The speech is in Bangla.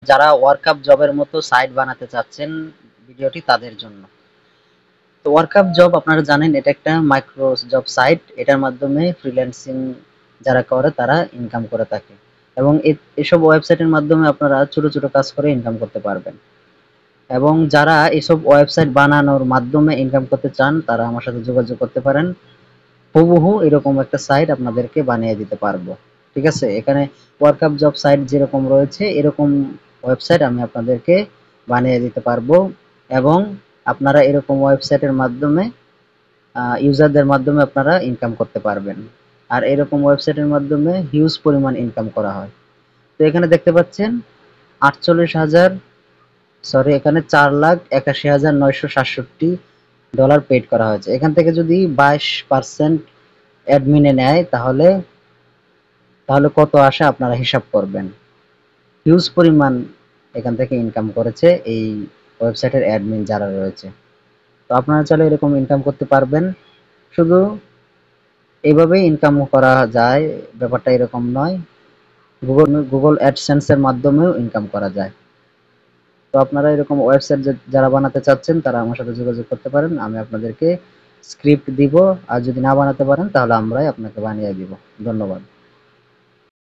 যারা ওয়ার্কআপ জবের মতো সাইট বানাতে চাচ্ছেন ভিডিওটি তাদের জন্য। তো ওয়ার্কআপ জব আপনারা জানেন এটা একটা মাইক্রো জব সাইট, এটার মাধ্যমে ফ্রিল্যান্সিং যারা করে তারা ইনকাম করে থাকে এবং এসব ওয়েবসাইটের মাধ্যমে আপনারা ছোট ছোট কাজ করে ইনকাম করতে পারবেন। এবং যারা এসব ওয়েবসাইট বানানোর মাধ্যমে ইনকাম করতে চান তারা আমার সাথে যোগাযোগ করতে পারেন, হুবহু এরকম একটা সাইট আপনাদেরকে বানিয়ে দিতে পারবো। ঠিক আছে, এখানে ওয়ার্কআপ জব সাইট যেরকম রয়েছে এরকম ওয়েবসাইট আমি আপনাদেরকে বানিয়ে দিতে পারবো এবং আপনারা এরকম ওয়েবসাইটের মাধ্যমে ইউজারদের মাধ্যমে আপনারা ইনকাম করতে পারবেন। আর এরকম ওয়েবসাইটের মাধ্যমে হিউজ পরিমাণ ইনকাম করা হয়। তো এখানে দেখতে পাচ্ছেন 48,000, সরি এখানে 4,81,967 ডলার পেড করা হয়েছে। এখান থেকে যদি 22% অ্যাডমিনে নেয় তাহলে তাহলে কত আসে আপনারা হিসাব করবেন। হিউজ পরিমাণ এখান থেকে ইনকাম করেছে এই ওয়েবসাইটের অ্যাডমিন যারা রয়েছে। তো আপনারা চাইলে এরকম ইনকাম করতে পারবেন। শুধু এইভাবেই ইনকাম করা যায়, ব্যাপারটা এরকম নয়। গুগল অ্যাডসেন্স এর মাধ্যমেও ইনকাম করা যায়। তো আপনারা এরকম ওয়েবসাইট যারা বানাতে চাচ্ছেন তারা আমার সাথে যোগাযোগ করতে পারেন, আমি আপনাদেরকে স্ক্রিপ্ট দিব। আর যদি না বানাতে পারেন তাহলে আমরাই আপনাকে বানিয়ে দিব। ধন্যবাদ।